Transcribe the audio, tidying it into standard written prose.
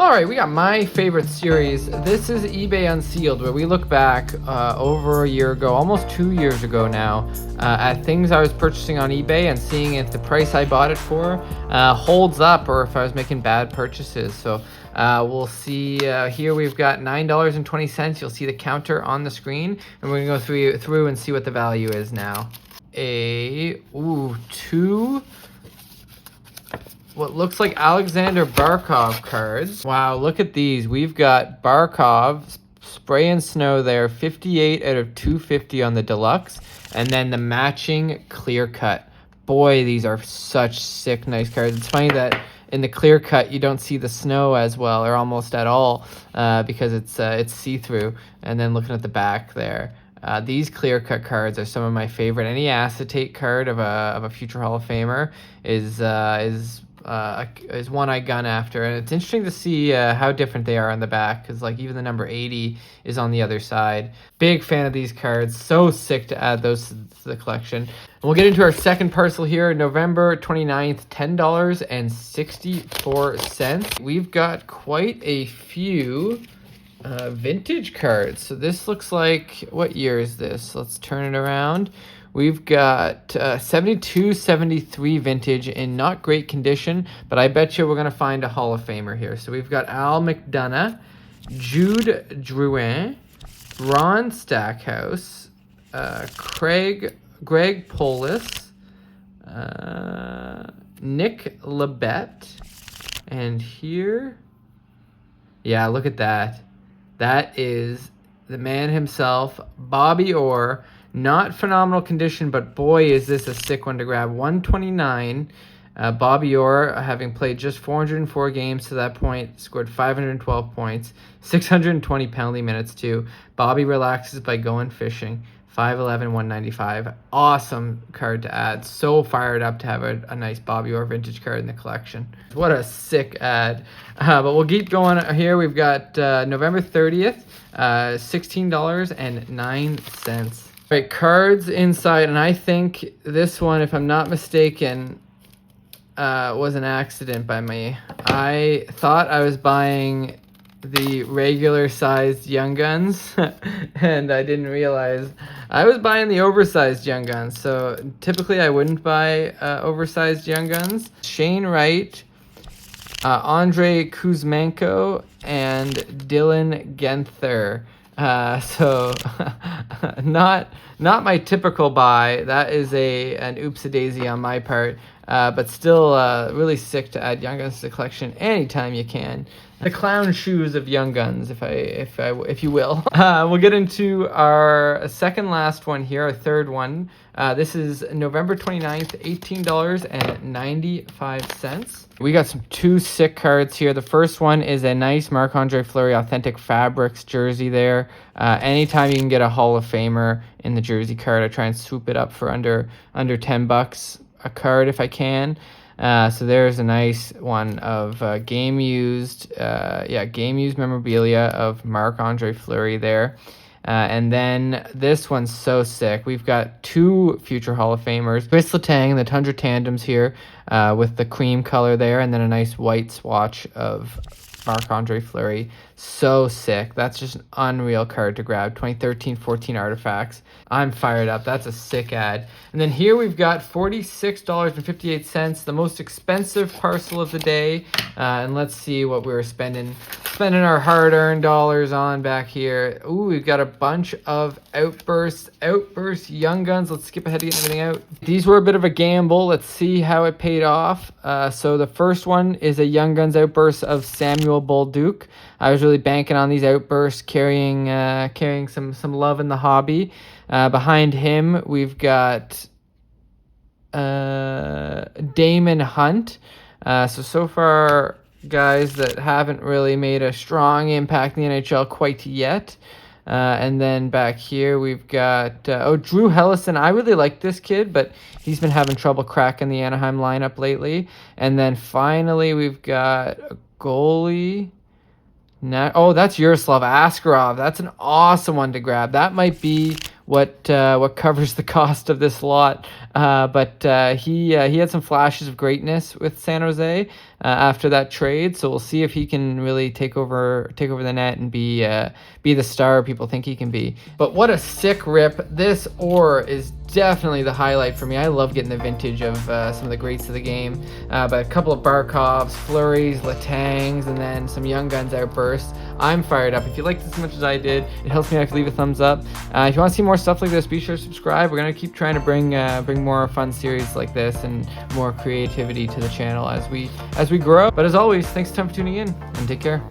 All right, we got my favorite series. This is eBay Unsealed, where we look back over a year ago, almost 2 years ago now, at things I was purchasing on eBay and seeing if the price I bought it for holds up or if I was making bad purchases. So we'll see. Here we've got $9.20. You'll see the counter on the screen, and we're gonna go through and see what the value is now. Two what looks like Alexander Barkov cards. Wow, look at these. We've got Barkov, Spray and Snow there, 58 out of 250 on the deluxe, and then the matching clear cut. Boy, these are such sick, nice cards. It's funny that in the clear cut you don't see the snow as well, or almost at all, because it's see-through. And then looking at the back there, these clear cut cards are some of my favorite. Any acetate card of a future Hall of Famer is one I gun after, and it's interesting to see how different they are on the back, because like even the number 80 is on the other side. Big fan of these cards, so sick to add those to the collection. And we'll get into our second parcel here, November 29th, $10.64. We've got quite a few vintage cards. So this looks like, what year is this? Let's turn it around. We've got 72, 73 vintage in not great condition, but I bet you we're going to find a Hall of Famer here. So we've got Al McDonough, Jude Drouin, Ron Stackhouse, Greg Polis, Nick Labette, and here, yeah, look at that. That is the man himself, Bobby Orr. Not phenomenal condition, but boy, is this a sick one to grab. 129. Bobby Orr, having played just 404 games to that point, scored 512 points, 620 penalty minutes too. Bobby relaxes by going fishing. 5'11", 195. Awesome card to add. So fired up to have a nice Bobby Orr vintage card in the collection. What a sick ad. But we'll keep going here. We've got November 30th, $16.09. Right, cards inside, and I think this one, if I'm not mistaken, was an accident by me. I thought I was buying the regular sized Young Guns, and I didn't realize I was buying the oversized Young Guns. So typically I wouldn't buy oversized Young Guns. Shane Wright, Andrei Kuzmenko, and Dylan Genther. So not my typical buy. That is an oops-a-daisy on my part, but still really sick to add Young Guns to the collection anytime you can. The clown shoes of Young Guns, if you will. We'll get into our second last one here, our third one. This is November 29th, $18.95. We got two sick cards here. The first one is a nice Marc-Andre Fleury Authentic Fabrics jersey there. Anytime you can get a Hall of Famer in the jersey card, I try and swoop it up for under $10 a card if I can. So there's a nice one of game used memorabilia of Marc-Andre Fleury there. And then this one's so sick. We've got two future Hall of Famers. Chris Letang, the Tundra Tandems here, with the cream color there, and then a nice white swatch of Marc-Andre Fleury. So sick. That's just an unreal card to grab. 2013-14 artifacts. I'm fired up. That's a sick ad. And then here we've got $46.58, the most expensive parcel of the day. And let's see what we were spending our hard-earned dollars on back here. Ooh, we've got a bunch of Outburst Young Guns. Let's skip ahead to get everything out. These were a bit of a gamble. Let's see how it paid off. So the first one is a Young Guns Outburst of Samuel Bolduc. I was really banking on these outbursts, carrying some love in the hobby. Behind him, we've got Damon Hunt. So far, guys that haven't really made a strong impact in the NHL quite yet. And then back here, we've got Drew Hellison. I really like this kid, but he's been having trouble cracking the Anaheim lineup lately. And then finally, we've got a goalie. That's Yaroslav Askarov. That's an awesome one to grab. That might be what covers the cost of this lot. But he had some flashes of greatness with San Jose after that trade. So we'll see if he can really take over the net and be the star people think he can be. But what a sick rip! This ore is definitely the highlight for me. I love getting the vintage of some of the greats of the game. But a couple of Barkovs, Flurries, Letangs, and then some Young Guns outbursts. I'm fired up. If you liked this as much as I did, it helps me out if you leave a thumbs up. If you want to see more stuff like this, be sure to subscribe. We're going to keep trying to bring more fun series like this and more creativity to the channel as we grow. But as always, thanks a ton for tuning in, and take care.